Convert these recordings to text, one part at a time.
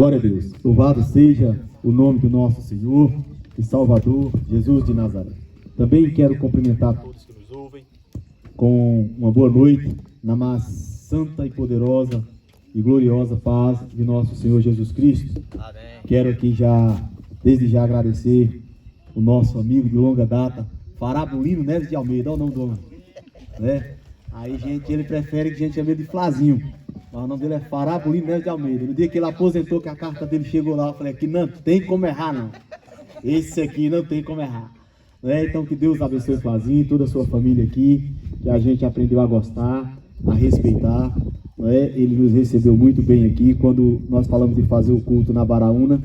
Glória a Deus. Louvado seja o nome do nosso Senhor e Salvador, Jesus de Nazaré. Também quero cumprimentar todos que nos ouvem com uma boa noite, na mais santa e poderosa e gloriosa paz de nosso Senhor Jesus Cristo. Amém. Quero aqui desde já agradecer o nosso amigo de longa data, Farabulino Neves de Almeida. Olha o nome do homem, né? Aí, gente, ele prefere que a gente chame ele de Flazinho, mas o nome dele é Farabulino Neves de Almeida. No dia que ele aposentou, que a carta dele chegou lá, eu falei aqui, não tem como errar, não. Esse aqui não tem como errar, né? Então, que Deus abençoe o Flazinho, toda a sua família aqui, que a gente aprendeu a gostar, a respeitar, né? Ele nos recebeu muito bem aqui. Quando nós falamos de fazer o culto na Baraúna,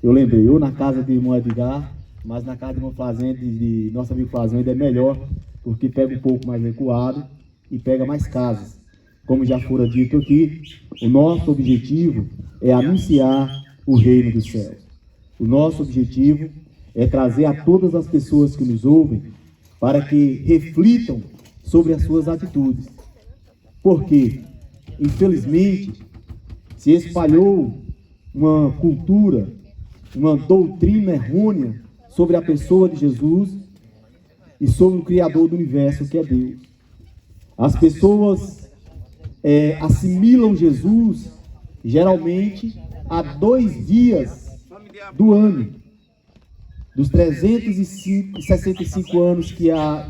eu lembrei, ou na casa de irmão Edgar, mas na casa de irmão Flazinho, de nosso amigo Flazinho, ainda é melhor, porque pega um pouco mais recuado e pega mais casas. Como já fora dito aqui, o nosso objetivo é anunciar o reino dos céus. O nosso objetivo é trazer a todas as pessoas que nos ouvem para que reflitam sobre as suas atitudes. Porque, infelizmente, se espalhou uma cultura, uma doutrina errônea sobre a pessoa de Jesus e sobre o Criador do universo, que é Deus. As pessoas assimilam Jesus geralmente a 2 dias do ano, dos 365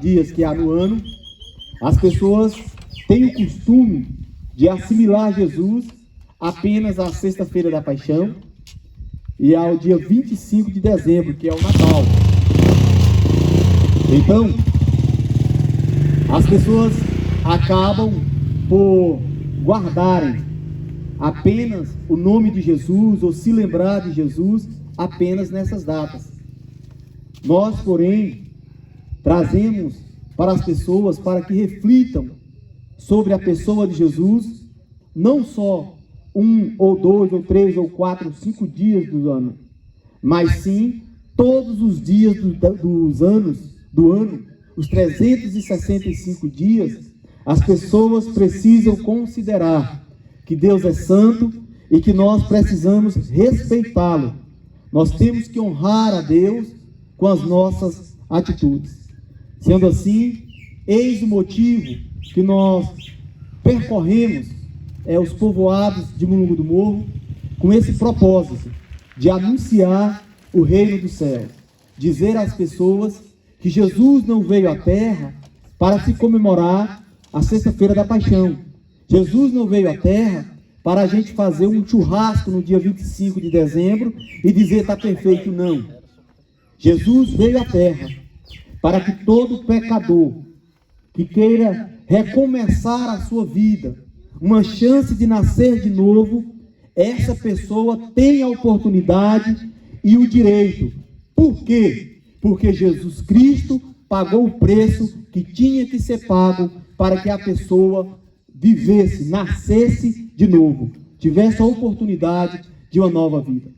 dias que há no ano. As pessoas têm o costume de assimilar Jesus apenas à sexta-feira da Paixão e ao dia 25 de dezembro, que é o Natal. Então, as pessoas acabam por guardarem apenas o nome de Jesus ou se lembrar de Jesus apenas nessas datas. Nós, porém, trazemos para as pessoas para que reflitam sobre a pessoa de Jesus, não só 1 ou 2 ou 3 ou 4 ou 5 dias do ano, mas sim todos os dias do ano, os 365 dias. As pessoas precisam considerar que Deus é santo e que nós precisamos respeitá-lo. Nós temos que honrar a Deus com as nossas atitudes. Sendo assim, eis o motivo que nós percorremos os povoados de Mulungu do Morro com esse propósito de anunciar o reino dos céus, dizer às pessoas que Jesus não veio à terra para se comemorar a sexta-feira da Paixão. Jesus não veio à terra para a gente fazer um churrasco no dia 25 de dezembro e dizer está perfeito, não. Jesus veio à terra para que todo pecador que queira recomeçar a sua vida, uma chance de nascer de novo, essa pessoa tenha a oportunidade e o direito. Por quê? Porque Jesus Cristo pagou o preço que tinha que ser pago para que a pessoa vivesse, nascesse de novo, tivesse a oportunidade de uma nova vida.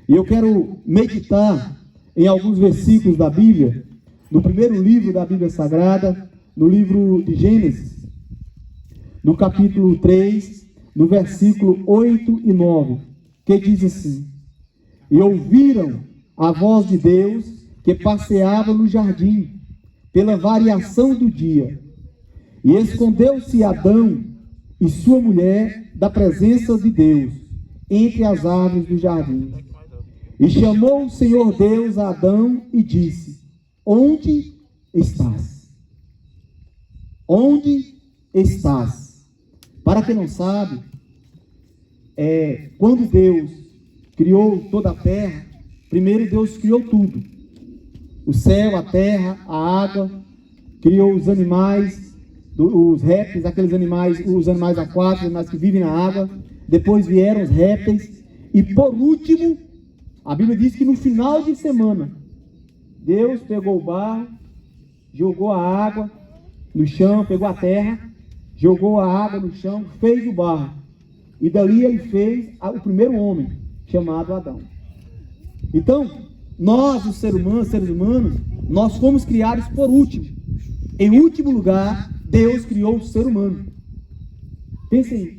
E eu quero meditar em alguns versículos da Bíblia, no primeiro livro da Bíblia Sagrada, no livro de Gênesis, no capítulo 3, no versículo 8 e 9, que diz assim: E ouviram a voz de Deus que passeava no jardim, pela variação do dia. E escondeu-se Adão e sua mulher da presença de Deus, entre as árvores do jardim. E chamou o Senhor Deus a Adão e disse: Onde estás? Onde estás? Para quem não sabe, quando Deus criou toda a terra, primeiro Deus criou tudo. O céu, a terra, a água, criou os animais, os répteis, aqueles animais, os animais aquáticos, os animais que vivem na água. Depois vieram os répteis. E por último, a Bíblia diz que no final de semana, Deus pegou o barro, jogou a água no chão, pegou a terra, jogou a água no chão, fez o barro. E dali ele fez o primeiro homem, chamado Adão. Então, nós, os seres humanos, nós fomos criados por último. Em último lugar, Deus criou o ser humano. Pense aí.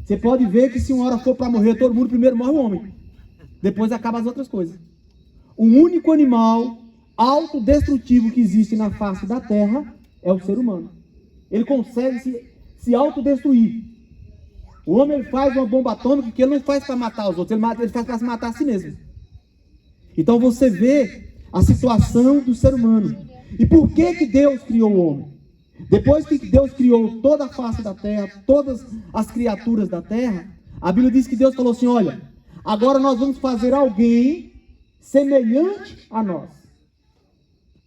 Você pode ver que se uma hora for para morrer todo mundo, primeiro morre o homem. depois acaba as outras coisas. O único animal autodestrutivo que existe na face da terra é o ser humano. Ele consegue se autodestruir. O homem ele faz uma bomba atômica que ele não faz para matar os outros, ele faz para se matar a si mesmo. Então você vê a situação do ser humano. E por que Deus criou o homem? Depois que Deus criou toda a face da terra, todas as criaturas da terra, a Bíblia diz que Deus falou assim, olha, agora nós vamos fazer alguém semelhante a nós.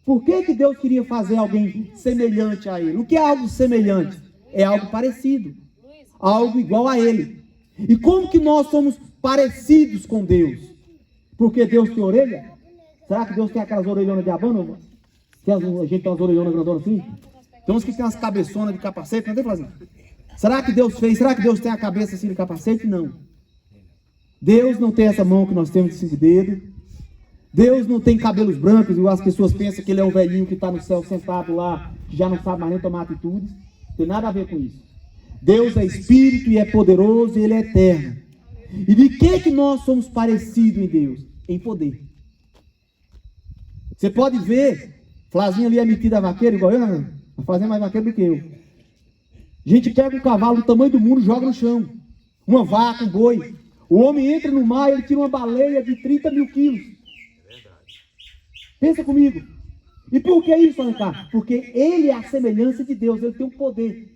Por que Deus queria fazer alguém semelhante a ele? O que é algo semelhante? É algo parecido, algo igual a ele. E como que nós somos parecidos com Deus? Porque Deus tem orelha? Será que Deus tem aquelas orelhonas de abano? A gente tem umas orelhonas grandonas assim? Tem uns que tem umas cabeçonas de capacete, não tem, Flazinho? Será que Deus fez? Será que Deus tem a cabeça assim de capacete? Não. Deus não tem essa mão que nós temos de 5 dedos. Deus não tem cabelos brancos, igual as pessoas pensam que ele é um velhinho que está no céu sentado lá, que já não sabe mais nem tomar atitudes. Não tem nada a ver com isso. Deus é espírito e é poderoso e ele é eterno. E de que nós somos parecidos em Deus? Em poder. Você pode ver, Flazinho ali é metida a vaqueira, igual eu, né? Vai fazer mais vaqueiro do que eu. A gente pega um cavalo do tamanho do mundo e joga no chão. Uma vaca, um boi. O homem entra no mar e ele tira uma baleia de 30 mil quilos. Pensa comigo. E por que isso, Alencar? Porque ele é a semelhança de Deus, ele tem um poder.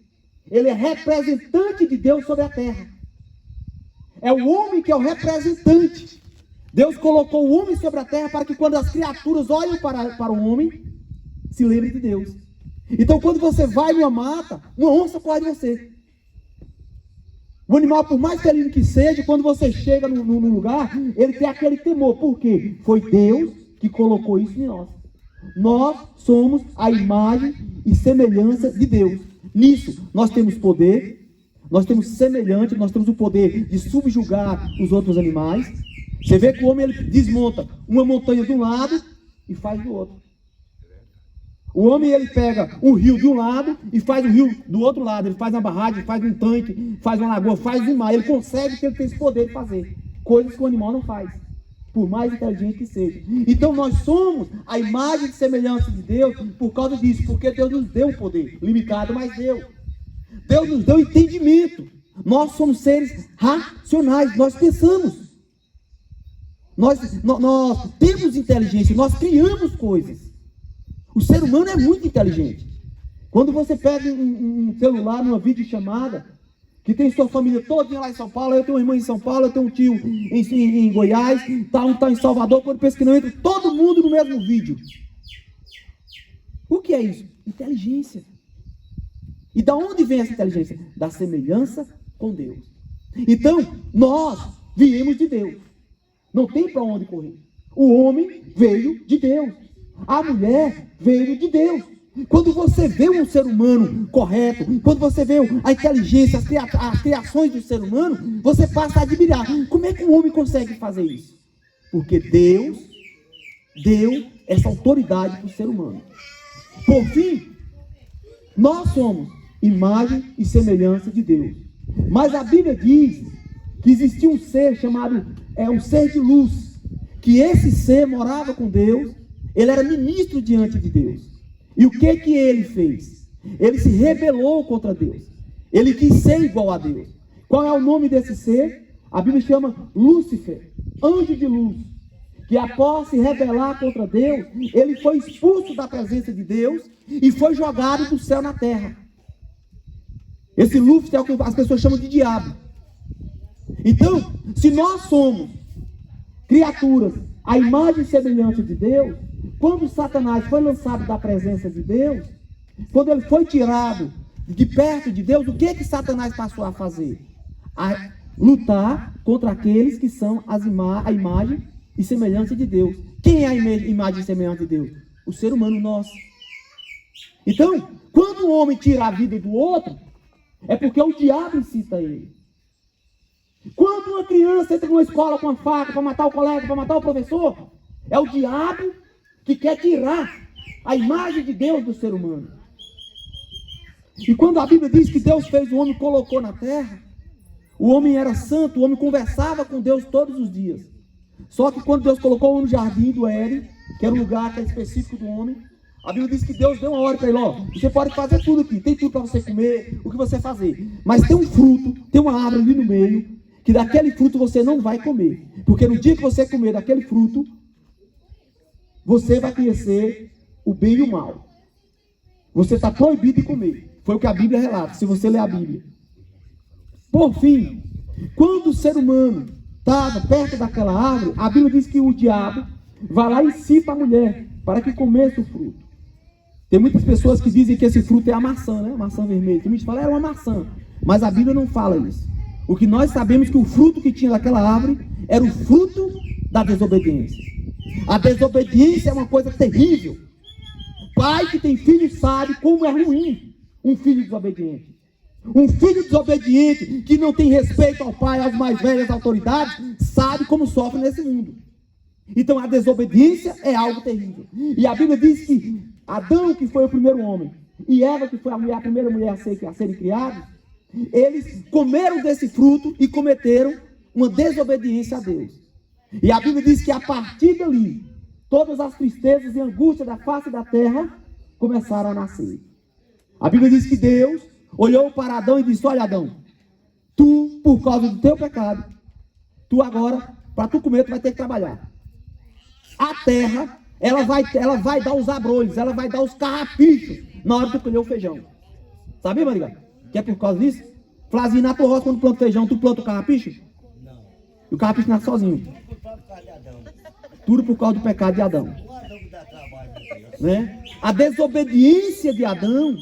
Ele é representante de Deus sobre a terra. É o homem que é o representante. Deus colocou o homem sobre a terra para que quando as criaturas olham para o homem, se lembrem de Deus. Então quando você vai numa mata, uma onça pode você. O animal, por mais felino que seja, quando você chega no lugar, ele tem aquele temor. Por quê? Foi Deus que colocou isso em nós. Nós somos a imagem e semelhança de Deus. Nisso, nós temos poder, nós temos semelhante, nós temos o poder de subjugar os outros animais. Você vê que o homem ele desmonta uma montanha de um lado e faz do outro. O homem ele pega um rio de um lado e faz um rio do outro lado. Ele faz uma barragem, faz um tanque, faz uma lagoa, faz um mar. Ele consegue, porque ele tem esse poder de fazer coisas que o animal não faz, por mais inteligente que seja. Então nós somos a imagem e semelhança de Deus por causa disso, porque Deus nos deu o poder, limitado, mas deu. Deus nos deu entendimento. Nós somos seres racionais, nós pensamos. Nós temos inteligência, nós criamos coisas. O ser humano é muito inteligente. Quando você pega um celular, numa videochamada, que tem sua família toda lá em São Paulo, eu tenho uma irmã em São Paulo, eu tenho um tio em Goiás, um está em Salvador, quando pensa que não entra, todo mundo no mesmo vídeo. O que é isso? Inteligência. E da onde vem essa inteligência? Da semelhança com Deus. Então, nós viemos de Deus. Não tem para onde correr. O homem veio de Deus. A mulher veio de Deus. Quando você vê um ser humano correto, quando você vê a inteligência, as criações do ser humano, você passa a admirar. Como é que um homem consegue fazer isso? Porque Deus deu essa autoridade para o ser humano. Por fim, nós somos imagem e semelhança de Deus. Mas a Bíblia diz que existia um ser chamado, um ser de luz, que esse ser morava com Deus, ele era ministro diante de Deus. E o que ele fez? Ele se rebelou contra Deus. Ele quis ser igual a Deus. Qual é o nome desse ser? A Bíblia chama Lúcifer, anjo de luz. Que após se rebelar contra Deus, ele foi expulso da presença de Deus e foi jogado do céu na terra. Esse Lúcifer é o que as pessoas chamam de diabo. Então, se nós somos criaturas, a imagem e semelhança de Deus, quando Satanás foi lançado da presença de Deus, quando ele foi tirado de perto de Deus, o que Satanás passou a fazer? A lutar contra aqueles que são a imagem e semelhança de Deus. Quem é a imagem e semelhança de Deus? O ser humano nosso. Então, quando um homem tira a vida do outro, é porque o diabo incita ele. Quando uma criança entra numa escola com uma faca para matar o colega, para matar o professor, é o diabo que quer tirar a imagem de Deus do ser humano. E quando a Bíblia diz que Deus fez o homem e colocou na terra, o homem era santo, o homem conversava com Deus todos os dias. Só que quando Deus colocou o homem no jardim do Éden, que era um lugar que é específico do homem, a Bíblia diz que Deus deu uma ordem para ele, ó, você pode fazer tudo aqui, tem tudo para você comer, o que você fazer. Mas tem um fruto, tem uma árvore ali no meio, que daquele fruto você não vai comer. Porque no dia que você comer daquele fruto, você vai conhecer o bem e o mal. Você está proibido de comer. Foi o que a Bíblia relata, se você ler a Bíblia. Por fim, quando o ser humano estava perto daquela árvore, a Bíblia diz que o diabo vai lá e incita a mulher para que comesse o fruto. Tem muitas pessoas que dizem que esse fruto é a maçã, né? Maçã vermelha. Tem muitos que falam, era uma maçã. Mas a Bíblia não fala isso. O que nós sabemos é que o fruto que tinha daquela árvore era o fruto da desobediência. A desobediência é uma coisa terrível. Pai que tem filho sabe como é ruim um filho desobediente. Um filho desobediente que não tem respeito ao pai, às mais velhas autoridades, sabe como sofre nesse mundo. Então a desobediência é algo terrível. E a Bíblia diz que Adão, que foi o primeiro homem, e Eva, que foi a primeira mulher a serem criados, eles comeram desse fruto e cometeram uma desobediência a Deus. E a Bíblia diz que a partir dali, todas as tristezas e angústias da face da terra começaram a nascer. A Bíblia diz que Deus olhou para Adão e disse, olha Adão, tu, por causa do teu pecado, tu agora, para tu comer, tu vai ter que trabalhar. A terra, ela vai dar os abrolhos, ela vai dar os carrapichos na hora de tu colher o feijão. Sabia, Maria? Que é por causa disso? Flazinho, na tua roça, quando planta feijão, tu planta o carrapicho? Não. E o carrapicho nasce sozinho. Tudo por causa do pecado de Adão. Né? A desobediência de Adão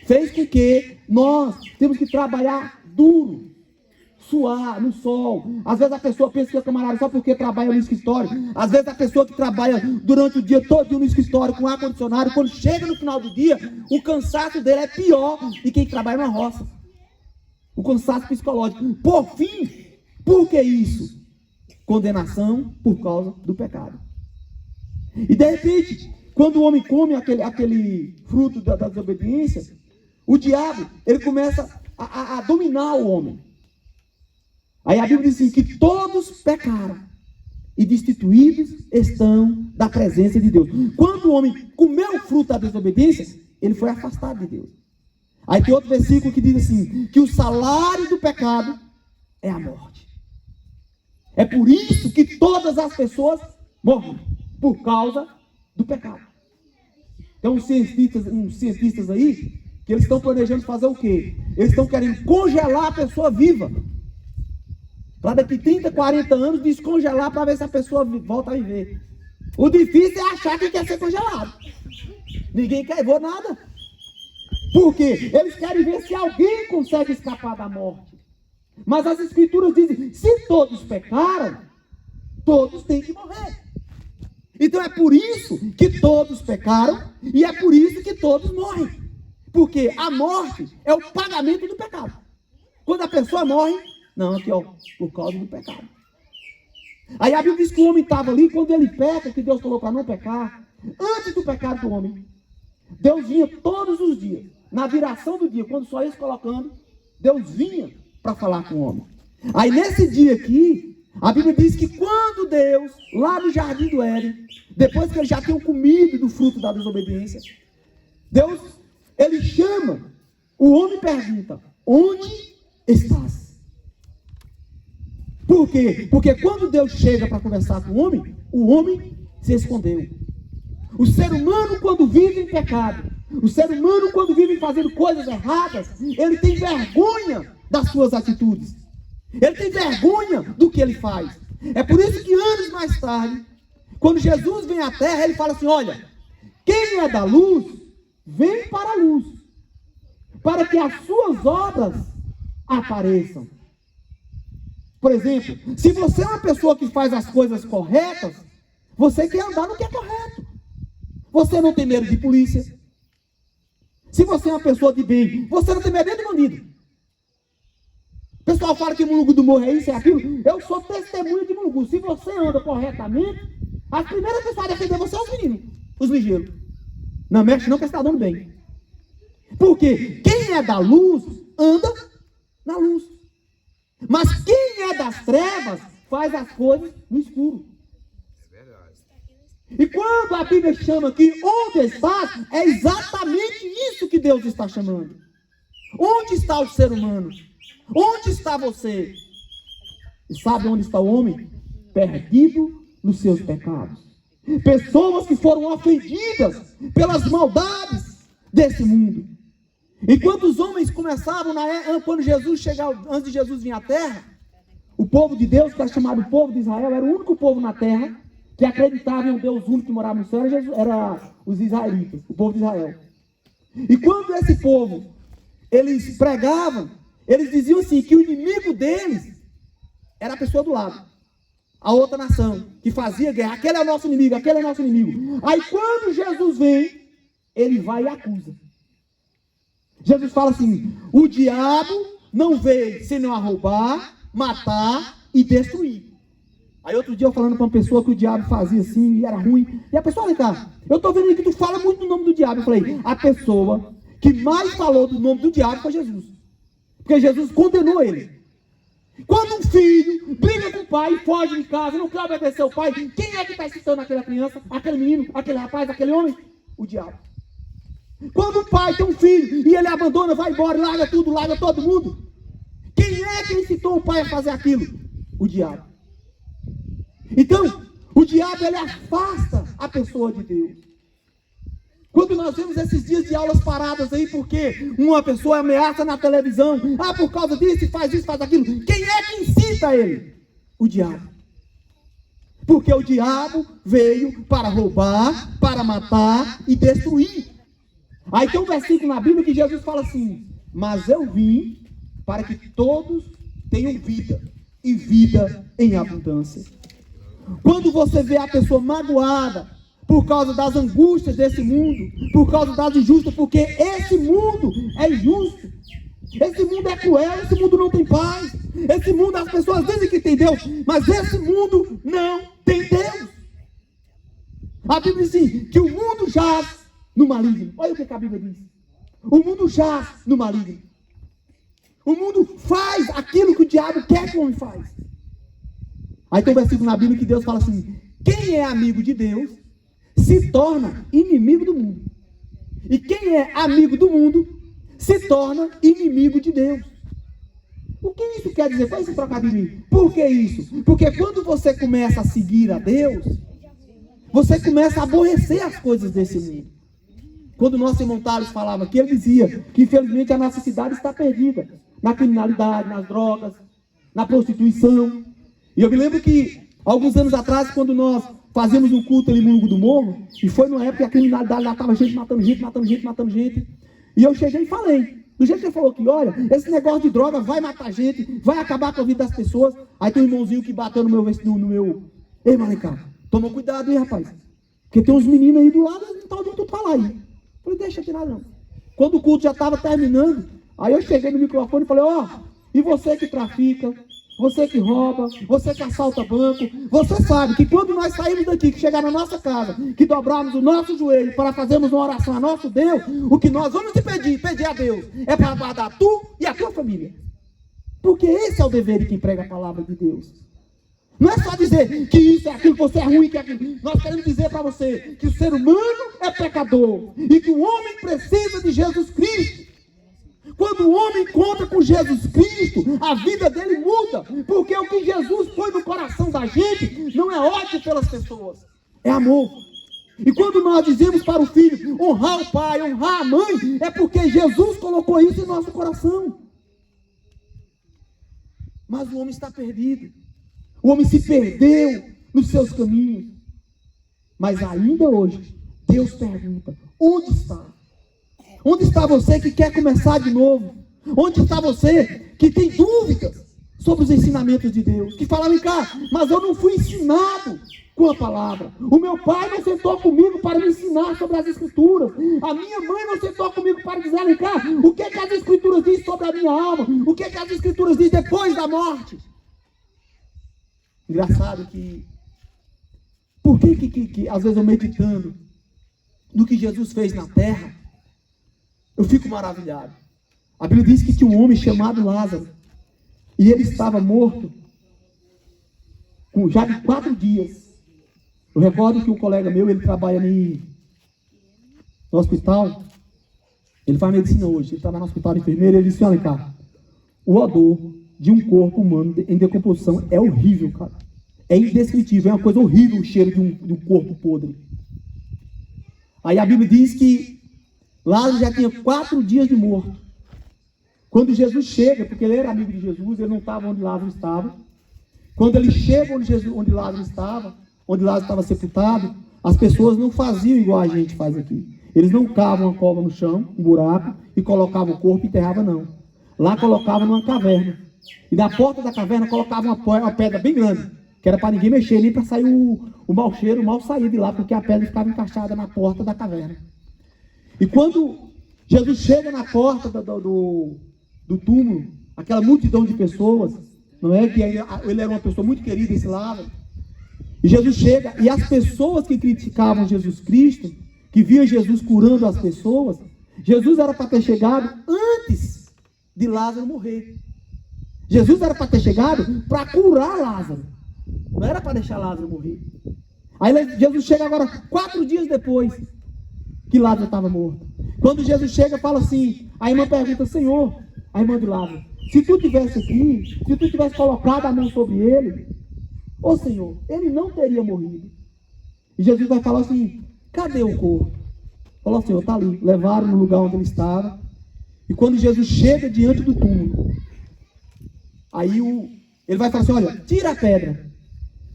fez com que nós temos que trabalhar duro, suar no sol. Às vezes a pessoa pensa que é camarada só porque trabalha no escritório. Às vezes a pessoa que trabalha durante o dia todo no escritório com ar-condicionado, quando chega no final do dia, o cansaço dele é pior de quem trabalha na roça. O cansaço psicológico. Por fim, por que isso? Condenação por causa do pecado. E de repente, quando o homem come aquele fruto da desobediência, o diabo, ele começa a dominar o homem. Aí a Bíblia diz assim, que todos pecaram e destituídos estão da presença de Deus. Quando o homem comeu o fruto da desobediência, ele foi afastado de Deus. Aí tem outro versículo que diz assim, que o salário do pecado é a morte. É por isso que todas as pessoas morrem, por causa do pecado. Tem uns cientistas aí, que eles estão planejando fazer o quê? Eles estão querendo congelar a pessoa viva. Para daqui 30, 40 anos descongelar para ver se a pessoa volta a viver. O difícil é achar que quer ser congelado. Ninguém quer ver nada. Por quê? Eles querem ver se alguém consegue escapar da morte. Mas as escrituras dizem, se todos pecaram, todos têm que morrer. Então é por isso que todos pecaram e é por isso que todos morrem. Porque a morte é o pagamento do pecado. Quando a pessoa morre, não, aqui ó, por causa do pecado. Aí a Bíblia diz que o homem estava ali, quando ele peca, que Deus falou para não pecar, antes do pecado do homem, Deus vinha todos os dias, na viração do dia, quando só ia se colocando, Deus vinha para falar com o homem. Aí nesse dia aqui, a Bíblia diz que quando Deus, lá no jardim do Éden, depois que eles já tinham comido do fruto da desobediência, Deus, ele chama, o homem pergunta, onde estás? Por quê? Porque quando Deus chega para conversar com o homem se escondeu. O ser humano, quando vive em pecado, o ser humano, quando vive fazendo coisas erradas, ele tem vergonha das suas atitudes. Ele tem vergonha do que ele faz. É por isso que anos mais tarde, quando Jesus vem à terra, ele fala assim, olha, quem é da luz, vem para a luz, para que as suas obras apareçam. Por exemplo, se você é uma pessoa que faz as coisas corretas, você quer andar no que é correto. Você não tem medo de polícia. Se você é uma pessoa de bem, você não tem medo de bandido. O pessoal fala que Mulungu do Morro é isso, é aquilo. Eu sou testemunha de Mulungu. Se você anda corretamente, as primeiras pessoas a defender você são os meninos, os ligeiros. Não mexe não, que você está dando bem. Porque quem é da luz, anda na luz. Mas quem é das trevas, faz as coisas no escuro. E quando a Bíblia chama que onde estás, é exatamente isso que Deus está chamando. Onde está o ser humano? Onde está você? E sabe onde está o homem? Perdido nos seus pecados. Pessoas que foram ofendidas pelas maldades desse mundo. Enquanto os homens começavam, quando Jesus chegava, antes de Jesus vir à terra, o povo de Deus, que era chamado povo de Israel, era o único povo na terra que acreditava em um Deus único que morava no céu, era os israelitas, o povo de Israel. E quando esse povo, eles pregavam, eles diziam assim, que o inimigo deles era a pessoa do lado, a outra nação, que fazia guerra. Aquele é o nosso inimigo, aquele é o nosso inimigo. Aí quando Jesus vem, ele vai e acusa. Jesus fala assim, o diabo não veio senão a roubar, matar e destruir. Aí outro dia eu falando para uma pessoa que o diabo fazia assim e era ruim. E a pessoa, vem cá, eu estou vendo aí que tu fala muito do nome do diabo. Eu falei, a pessoa que mais falou do nome do diabo foi Jesus. Porque Jesus condenou ele. Quando um filho briga com o pai, foge de casa, não quer obedecer ao pai, quem é que está excitando aquela criança, aquele menino, aquele rapaz, aquele homem? O diabo. Quando o pai tem um filho e ele abandona, vai embora, larga tudo, larga todo mundo, quem é que incitou o pai a fazer aquilo? O diabo. Então, o diabo, ele afasta a pessoa de Deus. Quando nós vemos esses dias de aulas paradas aí, porque uma pessoa ameaça na televisão, por causa disso, faz isso, faz aquilo, quem é que incita ele? O diabo. Porque o diabo veio para roubar, para matar e destruir. Aí tem um versículo na Bíblia que Jesus fala assim, mas eu vim para que todos tenham vida, e vida em abundância. Quando você vê a pessoa magoada por causa das angústias desse mundo, por causa das injustas, porque esse mundo é injusto, esse mundo é cruel, esse mundo não tem paz, esse mundo as pessoas dizem que tem Deus, mas esse mundo não tem Deus. A Bíblia diz assim, que o mundo jaz no maligno. Olha o que a Bíblia diz. O mundo jaz no maligno. O mundo faz aquilo que o diabo quer que o homem faz. Aí tem um versículo na Bíblia que Deus fala assim, quem é amigo de Deus se torna inimigo do mundo. E quem é amigo do mundo se torna inimigo de Deus. O que isso quer dizer? Faz esse trocadilho. Por que isso? Porque quando você começa a seguir a Deus, você começa a aborrecer as coisas desse mundo. Quando o nosso irmão Thales falava aqui, ele dizia que infelizmente a nossa cidade está perdida na criminalidade, nas drogas, na prostituição. E eu me lembro que alguns anos atrás, quando nós fazíamos um culto ali no Lungo do Morro, e foi numa época que a criminalidade lá estava gente matando gente, matando gente, matando gente. E eu cheguei e falei, do jeito que ele falou que, olha, esse negócio de droga vai matar gente, vai acabar com a vida das pessoas. Aí tem um irmãozinho que bateu no meu... Ei, Malicá, toma cuidado aí, rapaz. Porque tem uns meninos aí do lado, não está ouvindo tu falar aí. Eu falei, deixa tirar não. Quando o culto já estava terminando, aí eu cheguei no microfone e falei, e você que trafica, você que rouba, você que assalta banco, você sabe que quando nós saímos daqui, que chegar na nossa casa, que dobrarmos o nosso joelho para fazermos uma oração a nosso Deus, o que nós vamos te pedir a Deus, é para guardar tu e a tua família. Porque esse é o dever de quem prega a palavra de Deus. Não é só dizer que isso é aquilo, que você é ruim, que é aquilo. Nós queremos dizer para você que o ser humano é pecador e que o homem precisa de Jesus Cristo. Quando o homem encontra com Jesus Cristo, a vida dele muda, porque o que Jesus põe no coração da gente não é ódio pelas pessoas, é amor. E quando nós dizemos para o filho honrar o pai, honrar a mãe, é porque Jesus colocou isso em nosso coração. Mas o homem está perdido, o homem se perdeu nos seus caminhos. Mas ainda hoje, Deus pergunta, onde está? Onde está você que quer começar de novo? Onde está você que tem dúvidas sobre os ensinamentos de Deus? Que fala, vem cá, mas eu não fui ensinado com a palavra. O meu pai não sentou comigo para me ensinar sobre as escrituras. A minha mãe não sentou comigo para dizer, vem cá, o que as escrituras dizem sobre a minha alma? O que as escrituras dizem depois da morte? Engraçado que... Por que às vezes eu meditando no que Jesus fez na terra, eu fico maravilhado. A Bíblia diz que tinha um homem chamado Lázaro. E ele estava morto já de 4 dias. Eu recordo que um colega meu, ele trabalha no hospital, ele faz medicina hoje, ele trabalha no hospital de enfermeiro, ele disse, olha cá, o odor de um corpo humano em decomposição é horrível, cara. É indescritível, é uma coisa horrível o cheiro de um corpo podre. Aí a Bíblia diz que Lázaro já tinha 4 dias de morto. Quando Jesus chega, porque ele era amigo de Jesus, ele não estava onde Lázaro estava. Quando ele chega onde Lázaro estava sepultado, as pessoas não faziam igual a gente faz aqui. Eles não cavam uma cova no chão, um buraco, e colocavam o corpo e enterravam, não. Lá colocavam numa caverna. E na porta da caverna colocavam uma pedra bem grande, que era para ninguém mexer, nem para sair o mau cheiro, o mal saía de lá, porque a pedra ficava encaixada na porta da caverna. E quando Jesus chega na porta do túmulo, aquela multidão de pessoas, não é? Que ele era uma pessoa muito querida, esse Lázaro. E Jesus chega, e as pessoas que criticavam Jesus Cristo, que viam Jesus curando as pessoas, Jesus era para ter chegado antes de Lázaro morrer. Jesus era para ter chegado para curar Lázaro. Não era para deixar Lázaro morrer. Aí Jesus chega agora 4 dias depois que Lázaro estava morto. Quando Jesus chega, fala assim, a irmã pergunta, Senhor, a irmã de Lázaro, se tu tivesse aqui, se tu tivesse colocado a mão sobre ele, ô Senhor, ele não teria morrido. E Jesus vai falar assim, cadê o corpo? Falou, Senhor, está ali. Levaram no lugar onde ele estava. E quando Jesus chega diante do túmulo, aí ele vai falar assim, olha, tira a pedra.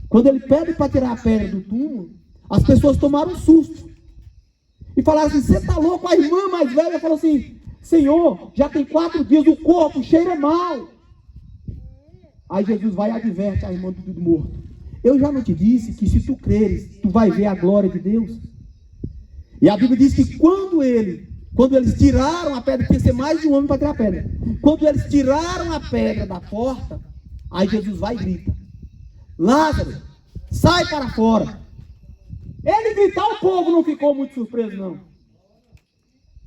Quando ele pede para tirar a pedra do túmulo, as pessoas tomaram um susto. E falaram assim, você está louco? A irmã mais velha falou assim, Senhor, já tem 4 dias, o corpo cheira mal. Aí Jesus vai e adverte a irmã do morto. Eu já não te disse que se tu creres, tu vai ver a glória de Deus? E a Bíblia diz que quando eles tiraram a pedra, tinha que ser mais de um homem para tirar a pedra. Quando eles tiraram a pedra da porta, aí Jesus vai e grita, Lázaro, sai para fora. Ele gritar, o povo não ficou muito surpreso, não.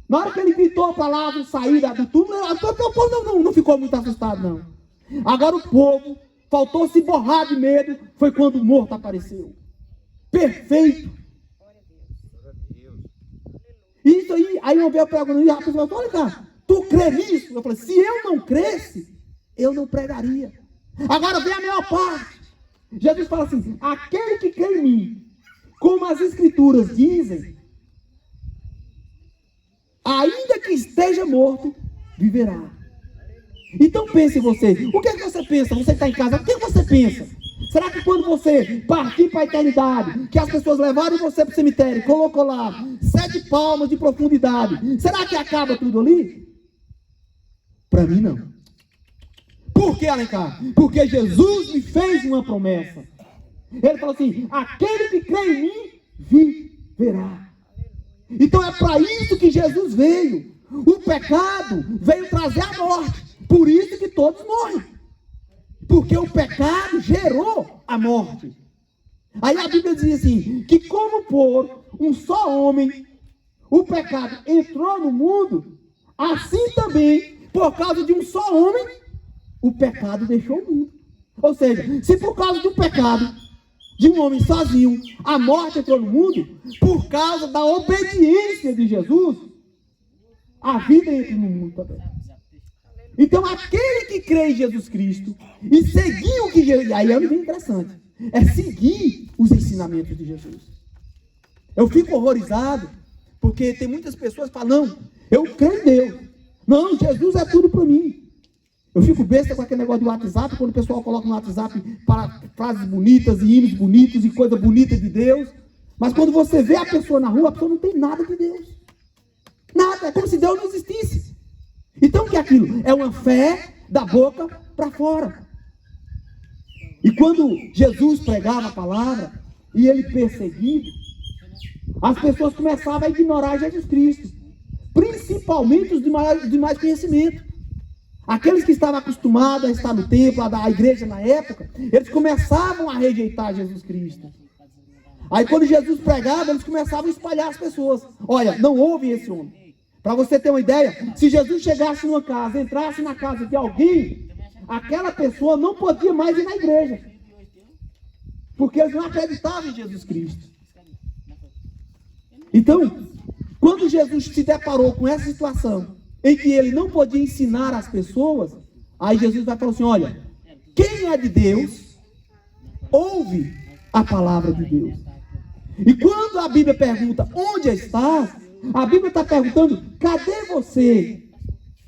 Na hora que ele gritou para Lázaro sair do túmulo, o povo não ficou muito assustado, não. Agora o povo faltou se borrar de medo, foi quando o morto apareceu. Perfeito. Isso aí uma vez eu pergunto, e a pessoa falou, olha cá, tu crê nisso? Eu falei, se eu não cresce, eu não pregaria. Agora vem a melhor parte. Jesus fala assim, aquele que crê em mim, como as escrituras dizem, ainda que esteja morto, viverá. Então pense você, o que é que você pensa? Você está em casa, o que você pensa? Será que quando você partir para a eternidade, que as pessoas levaram você para o cemitério, colocou lá 7 palmos de profundidade, será que acaba tudo ali? Para mim não. Por que, Alencar? Porque Jesus me fez uma promessa. Ele falou assim, aquele que crê em mim, viverá. Então é para isso que Jesus veio. O pecado veio trazer a morte. Por isso que todos morrem. Porque o pecado gerou a morte. Aí a Bíblia diz assim, que como por um só homem, o pecado entrou no mundo, assim também, por causa de um só homem, o pecado deixou o mundo. Ou seja, se por causa do pecado de um homem sozinho, a morte entrou no mundo, por causa da obediência de Jesus, a vida entra no mundo também. Então aquele que crê em Jesus Cristo e seguir o que Jesus... Aí é muito interessante. É seguir os ensinamentos de Jesus. Eu fico horrorizado, porque tem muitas pessoas que falam, não, eu creio em Deus. Não, Jesus é tudo para mim. Eu fico besta com aquele negócio do WhatsApp, quando o pessoal coloca no WhatsApp para frases bonitas e hinos bonitos e coisa bonita de Deus. Mas quando você vê a pessoa na rua, a pessoa não tem nada de Deus. Nada, é como se Deus não existisse. Então o que é aquilo? É uma fé da boca para fora. E quando Jesus pregava a palavra, e ele perseguido, as pessoas começavam a ignorar Jesus Cristo. Principalmente os de mais conhecimento. Aqueles que estavam acostumados a estar no templo, a igreja na época, eles começavam a rejeitar Jesus Cristo. Aí quando Jesus pregava, eles começavam a espalhar as pessoas. Olha, não ouvem esse homem. Para você ter uma ideia, se Jesus chegasse numa casa, entrasse na casa de alguém, aquela pessoa não podia mais ir na igreja. Porque eles não acreditavam em Jesus Cristo. Então, quando Jesus se deparou com essa situação, em que ele não podia ensinar as pessoas, aí Jesus vai falar assim, olha, quem é de Deus, ouve a palavra de Deus. E quando a Bíblia pergunta, onde estás? A Bíblia está perguntando, cadê você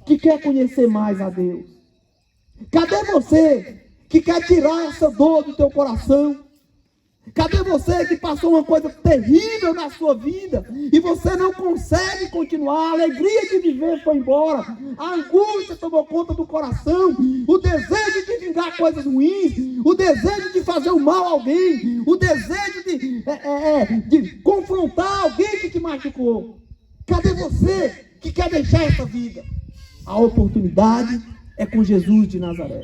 que quer conhecer mais a Deus? Cadê você que quer tirar essa dor do teu coração? Cadê você que passou uma coisa terrível na sua vida e você não consegue continuar? A alegria de viver foi embora, a angústia tomou conta do coração, o desejo de vingar coisas ruins, o desejo de fazer o mal a alguém, o desejo de confrontar alguém que te machucou. Cadê você que quer deixar essa vida? A oportunidade é com Jesus de Nazaré.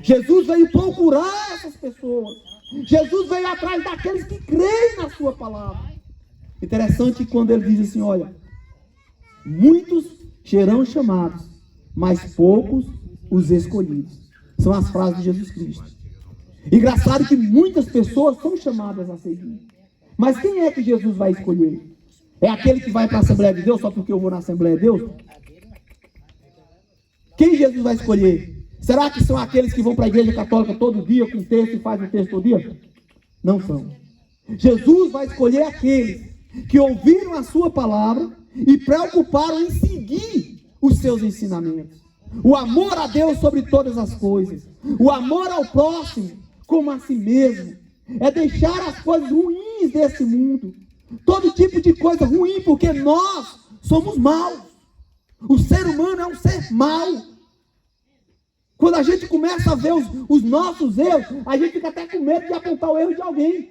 Jesus veio procurar essas pessoas. Jesus veio atrás daqueles que creem na sua palavra. Interessante quando ele diz assim, olha, muitos serão chamados, mas poucos os escolhidos. São as frases de Jesus Cristo. Engraçado que muitas pessoas são chamadas a seguir. Mas quem é que Jesus vai escolher? É aquele que vai para a Assembleia de Deus só porque eu vou na Assembleia de Deus? Quem Jesus vai escolher? Será que são aqueles que vão para a igreja católica todo dia, com texto e fazem o texto todo dia? Não são. Jesus vai escolher aqueles que ouviram a sua palavra e preocuparam em seguir os seus ensinamentos. O amor a Deus sobre todas as coisas. O amor ao próximo como a si mesmo. É deixar as coisas ruins desse mundo. Todo tipo de coisa ruim, porque nós somos maus. O ser humano é um ser mau. Quando a gente começa a ver os nossos erros, a gente fica até com medo de apontar o erro de alguém.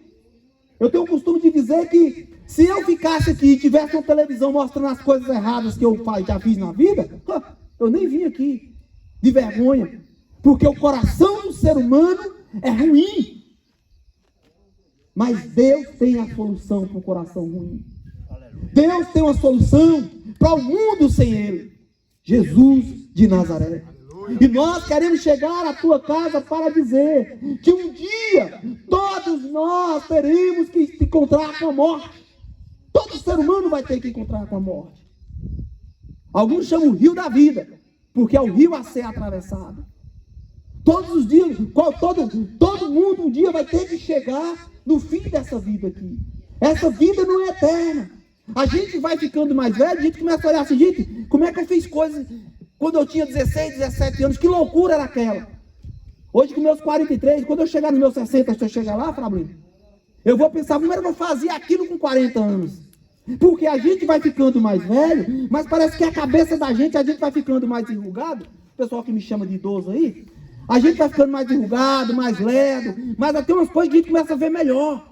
Eu tenho o costume de dizer que se eu ficasse aqui e tivesse uma televisão mostrando as coisas erradas que eu já fiz na vida, eu nem vim aqui de vergonha. Porque o coração do ser humano é ruim. Mas Deus tem a solução para o coração ruim. Deus tem uma solução para o mundo sem Ele. Jesus de Nazaré. E nós queremos chegar à tua casa para dizer que um dia todos nós teremos que se encontrar com a morte. Todo ser humano vai ter que encontrar com a morte. Alguns chamam o rio da vida, porque é o rio a ser atravessado. Todos os dias, todo mundo um dia vai ter que chegar no fim dessa vida aqui. Essa vida não é eterna. A gente vai ficando mais velho, a gente começa a olhar assim, gente, como é que eu fiz coisas quando eu tinha 16, 17 anos, que loucura era aquela? Hoje com meus 43, quando eu chegar nos meus 60, se eu chegar lá, Fabrício, eu vou pensar, como era que eu fazia aquilo com 40 anos? Porque a gente vai ficando mais velho, mas parece que a cabeça da gente, a gente vai ficando mais enrugado. O pessoal que me chama de idoso aí, a gente vai ficando mais enrugado, mais lerdo, mas até umas coisas que a gente começa a ver melhor.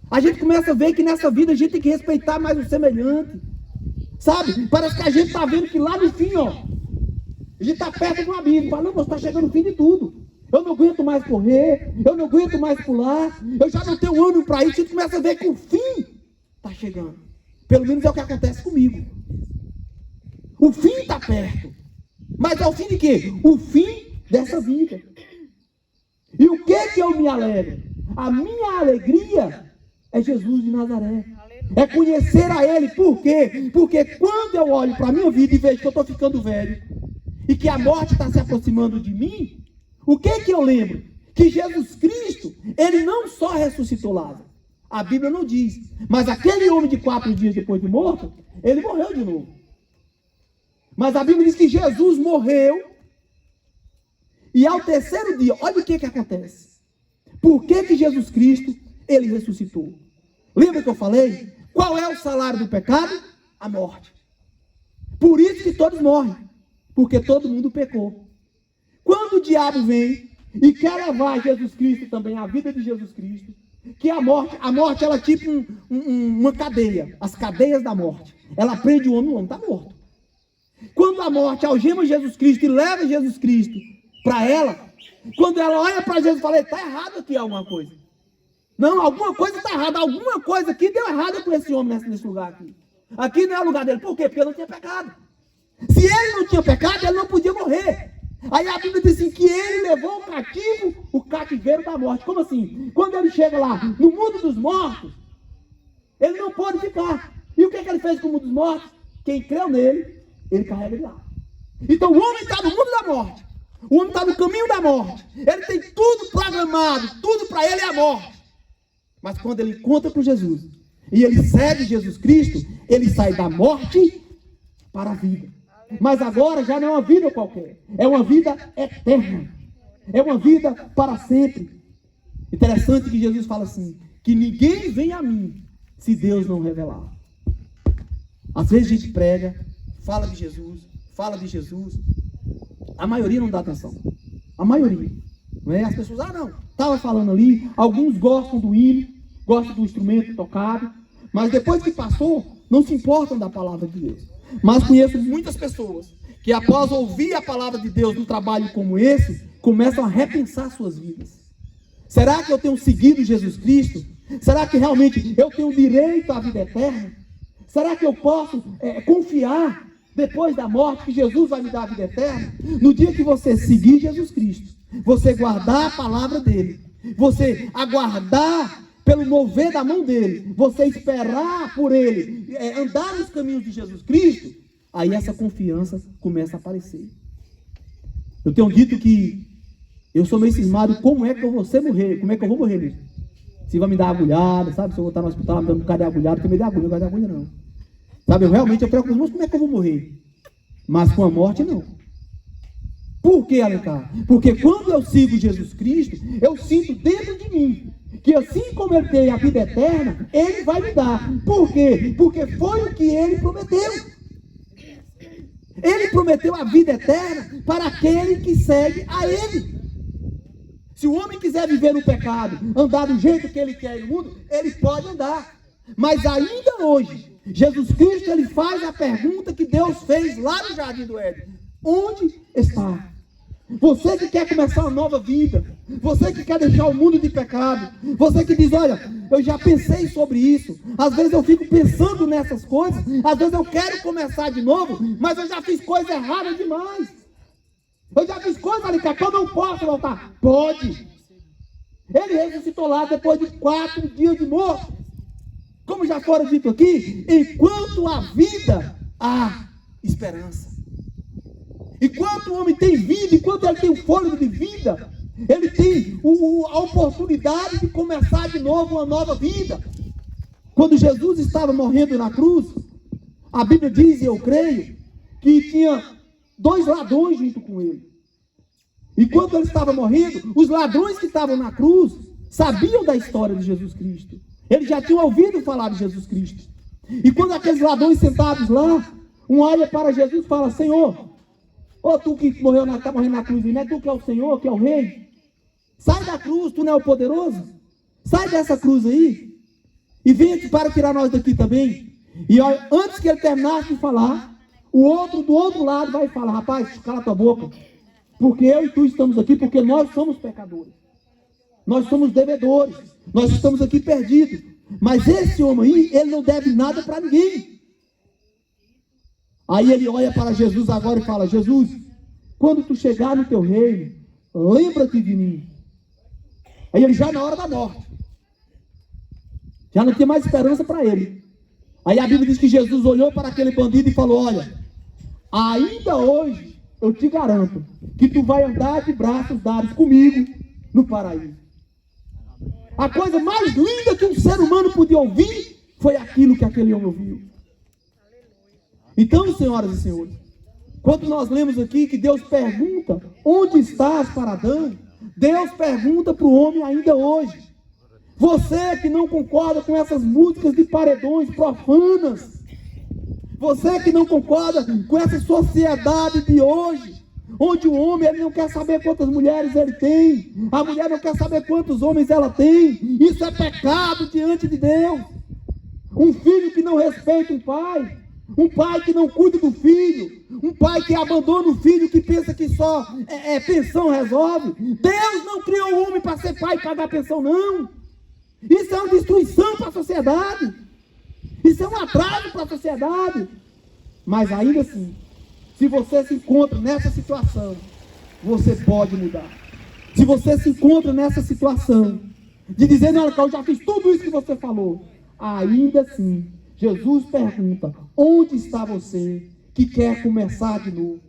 A gente começa a ver que nessa vida a gente tem que respeitar mais o semelhante. Sabe? Parece que a gente está vendo que lá no fim, ó, a gente está perto de um abismo. Fala, não, você está chegando no fim de tudo. Eu não aguento mais correr, eu não aguento mais pular, eu já não tenho ânimo para isso. A gente começa a ver que o fim está chegando. Pelo menos é o que acontece comigo. O fim está perto. Mas é o fim de quê? O fim dessa vida. E o que eu me alegro? A minha alegria é Jesus de Nazaré. É conhecer a Ele. Por quê? Porque quando eu olho para a minha vida e vejo que eu estou ficando velho e que a morte está se aproximando de mim, o que eu lembro? Que Jesus Cristo, Ele não só ressuscitou Lázaro. A Bíblia não diz. Mas aquele homem de 4 dias depois de morto, ele morreu de novo. Mas a Bíblia diz que Jesus morreu e ao terceiro dia, olha o que acontece. Por que Jesus Cristo, Ele ressuscitou? Lembra que eu falei? Qual é o salário do pecado? A morte. Por isso que todos morrem. Porque todo mundo pecou. Quando o diabo vem e quer levar Jesus Cristo também, a vida de Jesus Cristo, que a morte ela é tipo uma cadeia. As cadeias da morte. Ela prende o homem está morto. Quando a morte algema Jesus Cristo e leva Jesus Cristo para ela, quando ela olha para Jesus e fala, está errado aqui alguma coisa. Não, alguma coisa está errada, alguma coisa aqui deu errado com esse homem nesse lugar aqui. Aqui não é o lugar dele. Por quê? Porque ele não tinha pecado. Se ele não tinha pecado, ele não podia morrer. Aí a Bíblia diz assim, que ele levou cativo o cativeiro da morte. Como assim? Quando ele chega lá no mundo dos mortos, ele não pode ficar. E o que ele fez com o mundo dos mortos? Quem creu nele, ele carrega ele lá. Então o homem está no mundo da morte. O homem está no caminho da morte. Ele tem tudo programado, tudo para ele é a morte. Mas quando ele encontra com Jesus, e ele segue Jesus Cristo, ele sai da morte para a vida. Mas agora já não é uma vida qualquer, é uma vida eterna, é uma vida para sempre. Interessante que Jesus fala assim, que ninguém vem a mim, se Deus não revelar. Às vezes a gente prega, fala de Jesus, a maioria não dá atenção, a maioria, não é? As pessoas, não, estava falando ali, alguns gostam do hino, gostam do instrumento tocado, mas depois que passou, não se importam da palavra de Deus. Mas conheço muitas pessoas que após ouvir a palavra de Deus num trabalho como esse, começam a repensar suas vidas. Será que eu tenho seguido Jesus Cristo? Será que realmente eu tenho direito à vida eterna? Será que eu posso confiar depois da morte que Jesus vai me dar a vida eterna? No dia que você seguir Jesus Cristo, você guardar a palavra dele, você aguardar pelo mover da mão dele, você esperar por ele, andar nos caminhos de Jesus Cristo, aí essa confiança começa a aparecer. Eu tenho dito que eu sou meio cismado, como é que eu vou morrer? Como é que eu vou morrer mesmo? Se vai me dar agulhada, sabe? Se eu vou estar no hospital me dando um bocado de agulhada, porque me dá agulha, não gosto de agulha não. Sabe, eu preocupo, mas como é que eu vou morrer? Mas com a morte não. Por que, Alencar? Porque quando eu sigo Jesus Cristo, eu sinto dentro de mim que assim como ele tem a vida eterna, ele vai me dar. Por quê? Porque foi o que ele prometeu. Ele prometeu a vida eterna para aquele que segue a ele. Se o homem quiser viver no pecado, andar do jeito que ele quer no mundo, ele pode andar. Mas ainda hoje, Jesus Cristo ele faz a pergunta que Deus fez lá no Jardim do Éden: onde está? Você que quer começar uma nova vida, você que quer deixar o mundo de pecado, você que diz, olha, eu já pensei sobre isso, às vezes eu fico pensando nessas coisas, às vezes eu quero começar de novo, mas eu já fiz coisa errada demais, eu já fiz coisa ali que eu não posso voltar. Pode. Ele ressuscitou lá depois de 4 dias de morte. Como já fora dito aqui, enquanto há vida, há esperança. Enquanto o homem tem vida, enquanto ele tem o fôlego de vida, ele tem a oportunidade de começar de novo uma nova vida. Quando Jesus estava morrendo na cruz, a Bíblia diz, e eu creio, que tinha 2 ladrões junto com ele. Enquanto ele estava morrendo, os ladrões que estavam na cruz sabiam da história de Jesus Cristo. Eles já tinham ouvido falar de Jesus Cristo. E quando aqueles ladrões sentados lá, um olha para Jesus e fala: Senhor, ô tu que está morrendo na cruz, não é tu que é o Senhor, que é o Rei? Sai da cruz, tu não é o poderoso? Sai dessa cruz aí e vem para tirar nós daqui também. E olha, antes que ele terminasse de falar, o outro do outro lado vai falar: rapaz, cala tua boca, porque eu e tu estamos aqui porque nós somos pecadores, nós somos devedores, nós estamos aqui perdidos. Mas esse homem aí, ele não deve nada para ninguém. Aí ele olha para Jesus agora e fala: Jesus, quando tu chegar no teu reino, lembra-te de mim. Aí ele já na hora da morte, já não tinha mais esperança para ele. Aí a Bíblia diz que Jesus olhou para aquele bandido e falou: olha, ainda hoje eu te garanto que tu vai andar de braços dados comigo no paraíso. A coisa mais linda que um ser humano podia ouvir foi aquilo que aquele homem ouviu. Então, senhoras e senhores, quando nós lemos aqui que Deus pergunta: onde estás para Adão? Deus pergunta para o homem ainda hoje. Você que não concorda com essas músicas de paredões profanas, você que não concorda com essa sociedade de hoje, onde o homem ele não quer saber quantas mulheres ele tem, a mulher não quer saber quantos homens ela tem, isso é pecado diante de Deus. Um filho que não respeita um pai que não cuida do filho, um pai que abandona o filho, que pensa que só pensão resolve. Deus não criou o homem para ser pai e pagar pensão, não. Isso é uma destruição para a sociedade, isso é um atraso para a sociedade. Mas ainda assim, se você se encontra nessa situação, você pode mudar. Se você se encontra nessa situação, de dizer, não, eu já fiz tudo isso que você falou, ainda assim, Jesus pergunta, onde está você que quer começar de novo?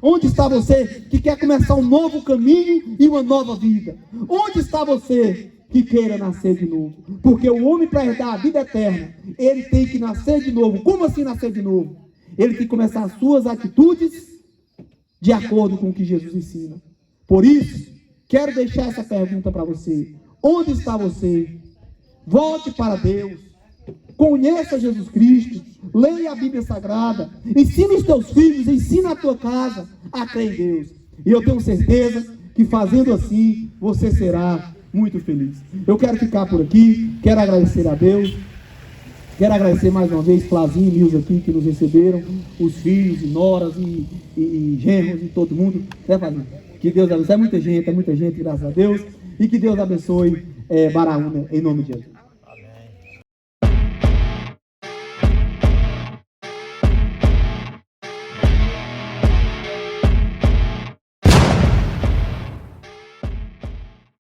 Onde está você que quer começar um novo caminho e uma nova vida? Onde está você que queira nascer de novo? Porque o homem, para herdar a vida eterna, ele tem que nascer de novo. Como assim nascer de novo? Ele tem que começar as suas atitudes de acordo com o que Jesus ensina. Por isso, quero deixar essa pergunta para você. Onde está você? Volte para Deus. Conheça Jesus Cristo. Leia a Bíblia Sagrada. Ensina os teus filhos, ensina a tua casa a crer em Deus. E eu tenho certeza que fazendo assim, você será muito feliz. Eu quero ficar por aqui. Quero agradecer a Deus. Quero agradecer mais uma vez Flazinho e Nilza aqui que nos receberam, os filhos e noras e genros e todo mundo. Que Deus abençoe. É muita gente, graças a Deus. E que Deus abençoe Baraúna, em nome de Jesus.